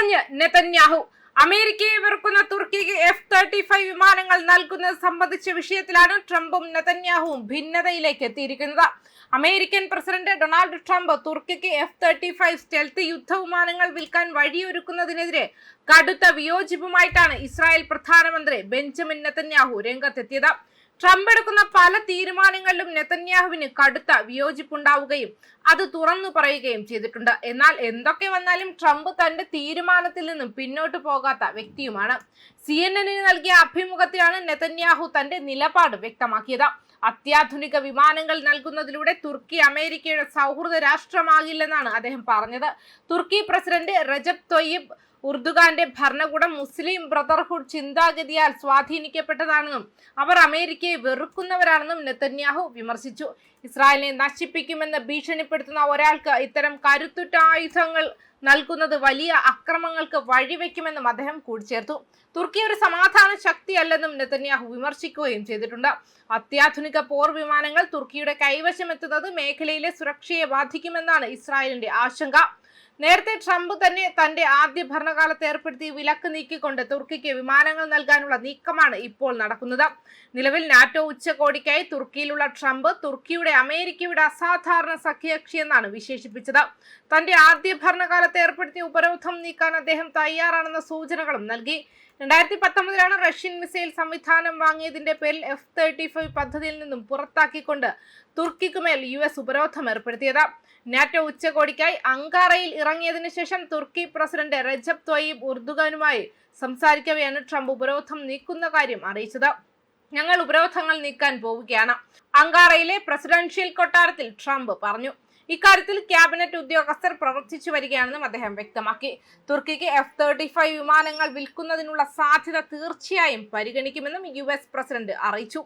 ഇളഞ്ഞ് Netanyahu. അമേരിക്കയെ വെറുക്കുന്ന തുർക്കിക്ക് F-35 വിമാനങ്ങൾ നൽകുന്നത് സംബന്ധിച്ച വിഷയത്തിലാണ് ട്രംപും നെതന്യാഹുവും ഭിന്നതയിലേക്ക് എത്തിയിരിക്കുന്നത്. അമേരിക്കൻ പ്രസിഡന്റ് ഡൊണാൾഡ് ട്രംപ് തുർക്കിക്ക് F-35 സ്റ്റെൽത്ത് യുദ്ധവിമാനങ്ങൾ വിൽക്കാൻ വഴിയൊരുക്കുന്നതിനെതിരെ കടുത്ത വിയോജിപ്പുമായിട്ടാണ് ഇസ്രായേൽ പ്രധാനമന്ത്രി ബെഞ്ചമിൻ നെതന്യാഹു രംഗത്തെത്തിയത്. ട്രംപ് എടുക്കുന്ന പല തീരുമാനങ്ങളിലും നെതന്യാഹുവിന് കടുത്ത വിയോജിപ്പുണ്ടാവുകയും അത് തുറന്നു പറയുകയും ചെയ്തിട്ടുണ്ട്. എന്നാൽ എന്തൊക്കെ വന്നാലും ട്രംപ് തന്റെ തീരുമാനത്തിൽ നിന്നും പിന്നോട്ട് പോകാത്ത വ്യക്തിയുമാണ്. CNN നൽകിയ അഭിമുഖത്തിലാണ് നെതന്യാഹു തന്റെ നിലപാട് വ്യക്തമാക്കിയത്. അത്യാധുനിക വിമാനങ്ങൾ നൽകുന്നതിലൂടെ തുർക്കി അമേരിക്കയുടെ സൗഹൃദ രാഷ്ട്രമാകില്ലെന്നാണ് അദ്ദേഹം പറഞ്ഞത്. തുർക്കി പ്രസിഡന്റ് റജബ് തൊയ്യിബ് ഉർദുഗാന്റെ ഭരണകൂടം മുസ്ലിം ബ്രദർഹുഡ് ചിന്താഗതിയാൽ സ്വാധീനിക്കപ്പെട്ടതാണെന്നും അവർ അമേരിക്കയെ വെറുക്കുന്നവരാണെന്നും നെതന്യാഹു വിമർശിച്ചു. ഇസ്രായേലിനെ നശിപ്പിക്കുമെന്ന് ഭീഷണിപ്പെടുത്തുന്ന ഒരാൾക്ക് ഇത്തരം കരുത്തുറ്റ ആയുധങ്ങൾ നൽകുന്നത് വലിയ അക്രമങ്ങൾക്ക് വഴിവെക്കുമെന്നും അദ്ദേഹം കൂട്ടിച്ചേർത്തു. തുർക്കി ഒരു സമാധാന ശക്തിയല്ലെന്നും നെതന്യാഹു വിമർശിക്കുകയും ചെയ്തിട്ടുണ്ട്. അത്യാധുനിക പോർ വിമാനങ്ങൾ തുർക്കിയുടെ കൈവശമെത്തുന്നത് മേഖലയിലെ സുരക്ഷയെ ബാധിക്കുമെന്നാണ് ഇസ്രായേലിന്റെ ആശങ്ക. നേരത്തെ ട്രംപ് തന്നെ തന്റെ ആദ്യ ഭരണകാലത്ത് ഏർപ്പെടുത്തിയ വിലക്ക് നീക്കിക്കൊണ്ട് തുർക്കിക്ക് വിമാനങ്ങൾ നൽകാനുള്ള നീക്കമാണ് ഇപ്പോൾ നടക്കുന്നത്. നിലവിൽ നാറ്റോ ഉച്ചകോടിക്കായി തുർക്കിയിലുള്ള ട്രംപ് തുർക്കിയുടെ അമേരിക്കയുടെ അസാധാരണ സഖ്യകക്ഷിയെന്നാണ് വിശേഷിപ്പിച്ചത്. തന്റെ ആദ്യ ഭരണകാലത്ത് ഏർപ്പെടുത്തിയ ഉപരോധം നീക്കാൻ അദ്ദേഹം തയ്യാറാണെന്ന സൂചനകളും നൽകി. 2019 റഷ്യൻ മിസൈൽ സംവിധാനം വാങ്ങിയതിന്റെ പേരിൽ F-35 പദ്ധതിയിൽ നിന്നും പുറത്താക്കിക്കൊണ്ട് തുർക്കിക്കുമേൽ US ഉപരോധം ഏർപ്പെടുത്തിയത്. നാറ്റോ ഉച്ചകോടിക്കായി അങ്കാറയിൽ ഇറങ്ങിയതിനു ശേഷം തുർക്കി പ്രസിഡന്റ് റജബ് തൊയ്യിബ് ഉർദുഗാനുമായി സംസാരിക്കവെയാണ് ട്രംപ് ഉപരോധം നീക്കുന്ന കാര്യം അറിയിച്ചത്. ഞങ്ങൾ ഉപരോധങ്ങൾ നീക്കാൻ പോവുകയാണ്, അങ്കാറയിലെ പ്രസിഡൻഷ്യൽ കൊട്ടാരത്തിൽ ട്രംപ് പറഞ്ഞു. ഇക്കാര്യത്തിൽ ക്യാബിനറ്റ് ഉദ്യോഗസ്ഥർ പ്രവർത്തിച്ചു വരികയാണെന്നും അദ്ദേഹം വ്യക്തമാക്കി. തുർക്കിക്ക് F-35 വിമാനങ്ങൾ വിൽക്കുന്നതിനുള്ള സാധ്യത തീർച്ചയായും പരിഗണിക്കുമെന്നും US പ്രസിഡന്റ് അറിയിച്ചു.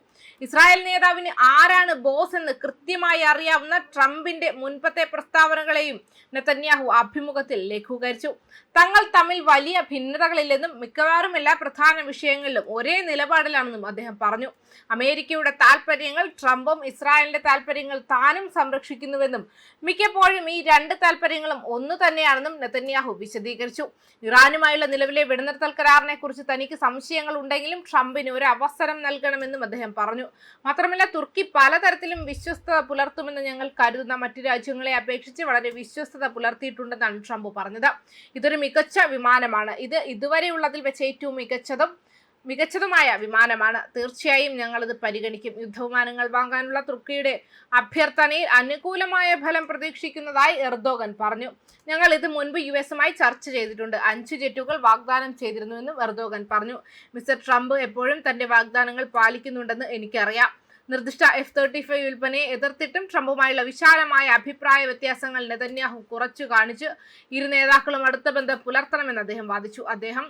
ഇസ്രായേൽ നേതാവിന് ആരാണ് ബോസ് എന്ന് കൃത്യമായി അറിയാവുന്ന ട്രംപിന്റെ മുൻപത്തെ പ്രസ്താവനകളെയും നെതന്യാഹു അഭിമുഖത്തിൽ ലഘൂകരിച്ചു. തങ്ങൾ തമ്മിൽ വലിയ ഭിന്നതകളില്ലെന്നും മിക്കവാറും എല്ലാ പ്രധാന വിഷയങ്ങളിലും ഒരേ നിലപാടിലാണെന്നും അദ്ദേഹം പറഞ്ഞു. അമേരിക്കയുടെ താൽപര്യങ്ങൾ ട്രംപും ഇസ്രായേലിന്റെ താൽപര്യങ്ങൾ താനും സംരക്ഷിക്കുന്നുവെന്നും മിക്കപ്പോഴും ഈ രണ്ട് താൽപര്യങ്ങളും ഒന്നു തന്നെയാണെന്നും നെതന്യാഹു വിശദീകരിച്ചു. ഇറാനുമായുള്ള നിലവിലെ വെടിനിർത്തൽ കരാറിനെ കുറിച്ച് തനിക്ക് സംശയങ്ങൾ ഉണ്ടെങ്കിലും ട്രംപിന് ഒരു അവസരം നൽകണമെന്നും അദ്ദേഹം പറഞ്ഞു. മാത്രമല്ല, തുർക്കി പലതരത്തിലും വിശ്വസ്തത പുലർത്തുമെന്ന് ഞങ്ങൾ കരുതുന്ന മറ്റു രാജ്യങ്ങളെ അപേക്ഷിച്ച് വളരെ വിശ്വസ്തത പുലർത്തിയിട്ടുണ്ടെന്നാണ് ട്രംപ് പറഞ്ഞത്. ഇതൊരു മികച്ച വിമാനമാണ്. ഇത് ഇതുവരെയുള്ളതിൽ വെച്ച് ഏറ്റവും മികച്ചതുമായ വിമാനമാണ്. തീർച്ചയായും ഞങ്ങൾ ഇത് പരിഗണിക്കും. യുദ്ധവിമാനങ്ങൾ വാങ്ങാനുള്ള തുർക്കിയുടെ അഭ്യർത്ഥനയിൽ അനുകൂലമായ ഫലം പ്രതീക്ഷിക്കുന്നതായി എർദോഗൻ പറഞ്ഞു. ഞങ്ങൾ ഇത് മുൻപ് US-മായി ചർച്ച ചെയ്തിട്ടുണ്ട്. 5 ജെറ്റുകൾ വാഗ്ദാനം ചെയ്തിരുന്നുവെന്നും എർദോഗൻ പറഞ്ഞു. മിസ്റ്റർ ട്രംപ് എപ്പോഴും തന്റെ വാഗ്ദാനങ്ങൾ പാലിക്കുന്നുണ്ടെന്ന് എനിക്കറിയാം. നിർദ്ദിഷ്ട F-35 വിൽപ്പനയെ എതിർത്തിട്ടും ട്രംപുമായുള്ള വിശാലമായ അഭിപ്രായ വ്യത്യാസങ്ങൾ നെതന്യാഹു കുറച്ചു കാണിച്ച് ഇരു നേതാക്കളും അടുത്ത ബന്ധം പുലർത്തണമെന്ന് അദ്ദേഹം വാദിച്ചു. അദ്ദേഹം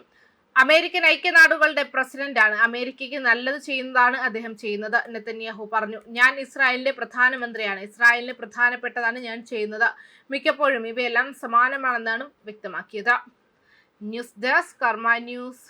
അമേരിക്കൻ ഐക്യനാടുകളുടെ പ്രസിഡന്റാണ്. അമേരിക്കയ്ക്ക് നല്ലത് ചെയ്യുന്നതാണ് അദ്ദേഹം ചെയ്യുന്നത്, നെതന്യാഹു പറഞ്ഞു. ഞാൻ ഇസ്രായേലിന്റെ പ്രധാനമന്ത്രിയാണ്. ഇസ്രായേലിന് പ്രധാനപ്പെട്ടതാണ് ഞാൻ ചെയ്യുന്നത്. മിക്കപ്പോഴും ഇവയെല്ലാം സമാനമാണെന്നാണ് വ്യക്തമാക്കിയത്. ന്യൂസ് ഡെസ്ക് കർമ്മ ന്യൂസ്.